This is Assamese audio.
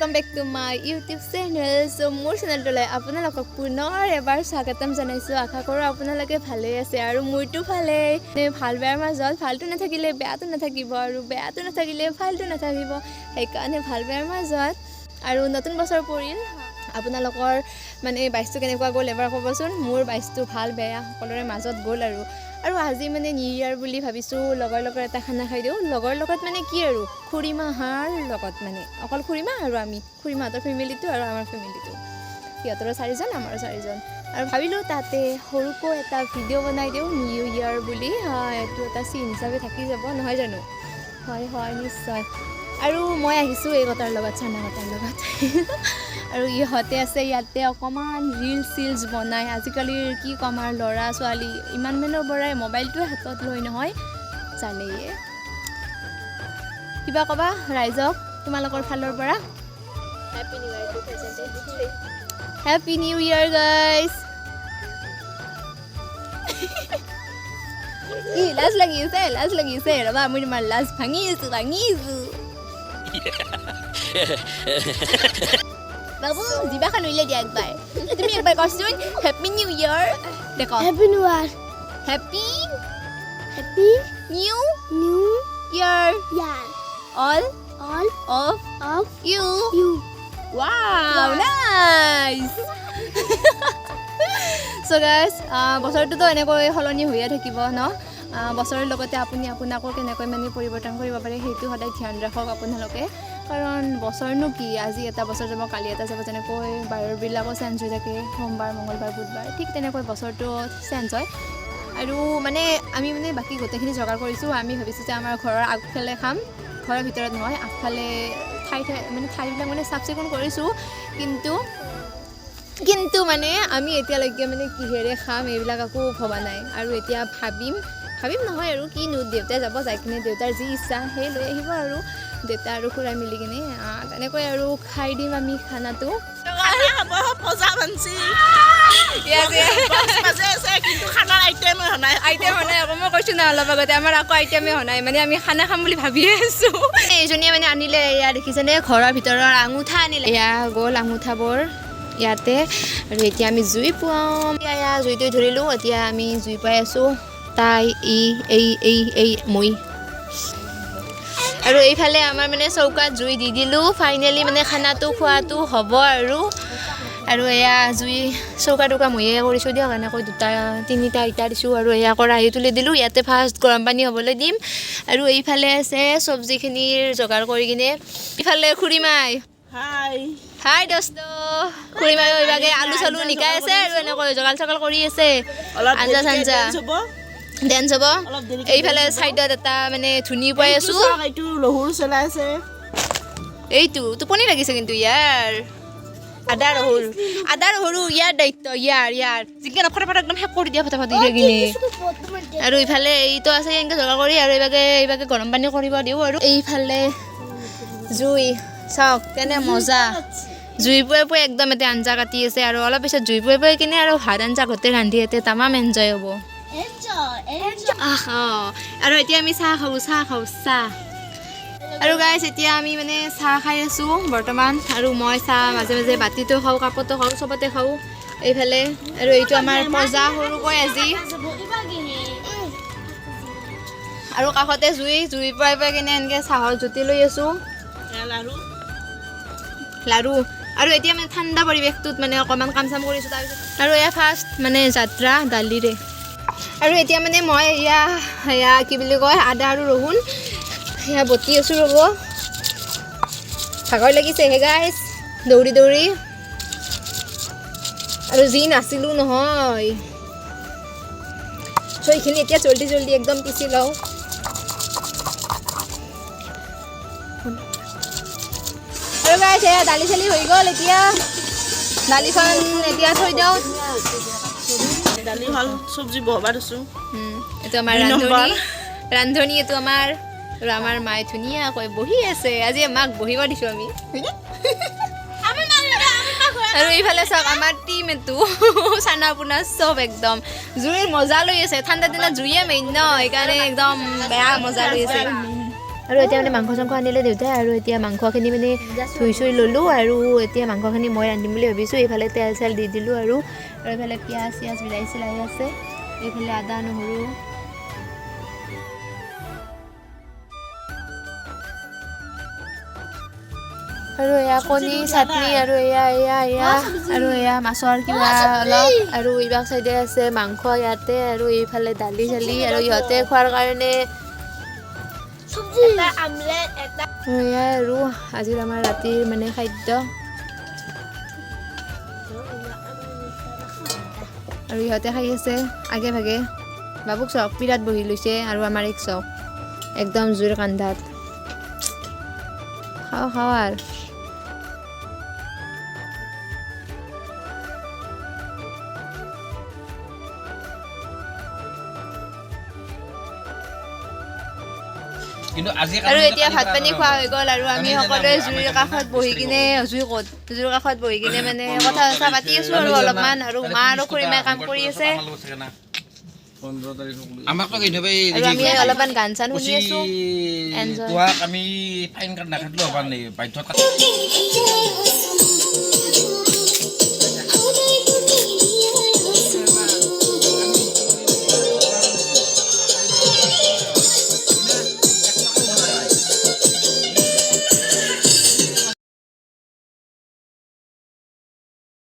welcome back to my YouTube channel सो मोर चैनलटले आपनालोকক पुনৰ এবাৰ স্বাগতম জনাইছো আশা কৰো আপোনালোকে ভালে আছে আৰু মইটো ভালে ভাল বেয়াৰ মাজত ভালটো নাথাকিলে বেয়াটো নাথাকিব আৰু বেয়াটো নাথাকিলে ভালটো নাথাকিব সেইকাৰণে ভাল বেয়াৰ মাজত আৰু নতুন বছৰ পৰিল আপোনালোকৰ মানে 22টো কেনেকুৱা গ'ল এবাৰ ক'বচোন মোৰ 22টো ভাল বেয়া সকলোৰে মাজত গ'ল আৰু আজি মানে নিউ ইয়াৰ বুলি ভাবিছো লগৰ এটা খানা খাই দিও লগৰ লগত মানে কি আৰু খুৰিমাহাৰ লগত মানে অকল খুৰিমা আৰু আমি খুৰিমাহঁতৰ ফেমিলিটো আৰু আমাৰ ফেমিলিটো সিহঁতৰ 4জন আমাৰ 4জন আৰু ভাবিলো তাতে সৰুকো এটা ভিডিঅ' বনাই দিও নিউ ইয়াৰ বুলি এটো এটা সিন হিচাপে থাকি যাব নহয় জানো হয় নিশ্চয় আৰু মই আহিছো এই কথাৰ লগত চানা কথাৰ লগত আৰু ইহঁতে আছে ইয়াতে অকমান ৰিল সিলস বনাই আজিকালিৰ কি কমাৰ লৰা ছোৱালী ইমান মেনৰ বৰাই মোবাইলটো হাতত লৈ নহয় চালেয়ে কিবা কবা ৰাইজক তোমালোকৰ ফালৰ পৰা হ্যাপি নিউ ইয়াৰ গাইস ই লাজ লাগিছে ৰবা মই মাৰ লাজ ভাঙিছো বাবু জিবাখন উইলে দিয়া একবাৰ তুমি একবাৰ কচোন হ্যাপি নিউ ইয়াৰ দেখো happy new year happy new year all of you you wow nice so guys বছৰটো তো এনেকৈ হলনি হৈয়া থাকিব ন বছৰৰ লগতে আপুনি আপোনাকো কেনেকৈ মানে পৰিৱৰ্তন কৰিব পাৰে সেইটো সদায় ধ্যান ৰাখক আপোনালোকে কাৰণ বছৰনো কি আজি এটা বছৰ যাব কালি এটা যাব যেনেকৈ বাৰবিলাকো চেঞ্জ হৈ থাকে সোমবাৰ মঙ্গলবাৰ বুধবাৰ ঠিক তেনেকৈ বছৰটো চেঞ্জ হয় আৰু মানে আমি মানে বাকি গোটেইখিনি জগাৰ কৰিছো আমি ভাবিছো যে আমাৰ ঘৰৰ আগফালে খাম ঘৰৰ ভিতৰত নহয় আগফালে ঠাইবিলাক মানে চাফ চিকুণ কৰিছো কিন্তু মানে আমি এতিয়ালৈকে মানে কিহেৰে খাম এইবিলাক আকৌ ভবা নাই আৰু এতিয়া ভাবিম নহয় আৰু কি দেউতাই যাব যাই কিনে দেউতাৰ যি ইচ্ছা সেই লৈ আহিব আৰু দেউতা আৰু খুৰাই মিলি কিনে তেনেকৈ আৰু খাই দিম আমি খানাটো আইটেম নাই আকৌ মই কৈছো না অলপ আগতে আমাৰ আকৌ আইটেমে হোৱা নাই মানে আমি খানা খাম বুলি ভাবিয়ে আছো এইজনীয়ে মানে আনিলে এয়া দেখিছেনে ঘৰৰ ভিতৰৰ আঙুঠা আনিলে এয়া গ'ল আঙুঠাবোৰ ইয়াতে আৰু এতিয়া আমি জুই পুৱাম এয়া জুইটো ধৰিলো এতিয়া আমি জুই পাই আছো তাই এই মই আৰু এইফালে আমাৰ মানে চৌকাত জুই দি দিলো ফাইনেলি মানে খানাটো খোৱাটো হ'ব আৰু এয়া জুই চৌকা টুকা ময়ে কৰিছোঁ দিয়ক এনেকৈ 2-3টা ইটা দিছোঁ আৰু এয়া কৰাহি তুলি দিলোঁ ইয়াতে ফাৰ্ষ্ট গৰম পানী হ'বলৈ দিম আৰু এইফালে আছে চব্জিখিনিৰ যোগাৰ কৰি কিনে ইফালে খুৰিমাই হাই দোস্ত খুৰিমাই এইভাগে আলু চালু নিকাই আছে আৰু এনেকৈ যোগাৰ চগাৰ কৰি আছে আঞ্জা চাঞ্জা ডেন্স হ'ব এইফালে চাইডত এটা মানে ধুনি পাই আছো এইটো লহুৰ চলাই আছে এইটো টোপনি লাগিছে কিন্তু ইয়াৰ আদা ৰহুৰু ইয়াৰ দায়িত্ব ইয়াৰ যিকেনে ফটাফট একদম শেষ কৰি দিয়া ফটাফট দিয়ে কিনে আৰু এইফালে এইটো আছে এনেকৈ জগা কৰি আৰু এইভাগে গৰম পানী কৰিব দিওঁ আৰু এইফালে জুই চাওক কেনে মজা জুই পুৱাই একদম এতে আঞ্জা কাটি আছে আৰু অলপ পিছত জুই পুৱাই কিনে আৰু ভাত আঞ্জা গোটেই ৰান্ধি এতে তামাম এনজয় হ'ব আৰু এতিয়া আমি চাহ খাওঁ আৰু গাইছ এতিয়া আমি মানে চাহ খাই আছো বৰ্তমান আৰু মই চাহ মাজে মাজে বাতিটো খাওঁ কাপতো খাওঁ চবতে খাওঁ এইফালে আৰু এইটো আমাৰ পজা সৰুকৈ আজি আৰু কাষতে জুই পাই কিনে এনেকৈ চাহৰ জুতি লৈ আছো লাৰু আৰু এতিয়া মানে ঠাণ্ডা পৰিৱেশটোত মানে অকণমান কাম চাম কৰিছোঁ তাৰপিছত আৰু এয়া ফাৰ্ষ্ট মানে যাত্ৰা দালিৰে আৰু এতিয়া মানে মই এয়া কি বুলি কয় আদা আৰু ৰহুন এয়া বটি আছোঁ ৰ'ব ভাগৰ লাগিছে হে গাইছ দৌৰি আৰু যি নাছিলোঁ নহয় চ' এইখিনি এতিয়া জল্দি একদম পিচি লওঁ আৰু গাইছ এয়া দালি চালি হৈ গ'ল এতিয়া দালিখন এতিয়া থৈ দিওঁ দালি হল সবজি বহবা দিছো এইটো আমাৰ ৰান্ধনী এইটো আমাৰ আৰু আমাৰ মায়ে ধুনীয়াকৈ বহি আছে আজি মাক বহিব দিছোঁ আমি আৰু এইফালে চাওক আমাৰ টিম এইটো চানা পোনা চব একদম জুইৰ মজা লৈ আছে ঠাণ্ডা দিনত জুইয়ে মেইন ন সেইকাৰণে একদম বেয়া মজা লৈ আছে আৰু এতিয়া মানে মাংস চাংস আনিলে দেউতাই আৰু এতিয়া মাংসখিনি মানে ধুই চুই ল'লোঁ আৰু এতিয়া মাংসখিনি মই ৰান্ধিম বুলি ভাবিছোঁ এইফালে তেল চেল দি দিলোঁ আৰু এইফালে পিঁয়াজ চিয়াজ বিলাহী চিলাহী আছে এইফালে আদা নহৰু আৰু এয়া কণী চাটনি আৰু এয়া মাছৰ কিবা অলপ আৰু ইবাক চাইডে আছে মাংস ইয়াতে আৰু এইফালে দালি চালি আৰু ইহঁতে খোৱাৰ কাৰণে এয়াই আৰু আজিৰ আমাৰ ৰাতিৰ মানে খাদ্য আৰু ইহঁতে খাই আছে আগে ভাগে বাবুক চক বিৰাট বহি লৈছে আৰু আমাৰ এক চক একদম জোৰ কান্ধাত খাওঁ আৰু আৰু এতিয়া ভাত পানী খোৱা হৈ গ'ল আৰু আমি সকলোৱে জুইৰ কাষত বহি কিনে জুইৰ কাষত বহি কিনে মানে কথা চথা পাতি আছো আৰু অলপমান আৰু মা আৰু খুৰীমাই কাম কৰি আছে আৰু আমি অলপমান গান চান শুনি আছো আমি ফাইন কাৰ্ড নাকাটিলেও হ'ব নাই বাধ্যত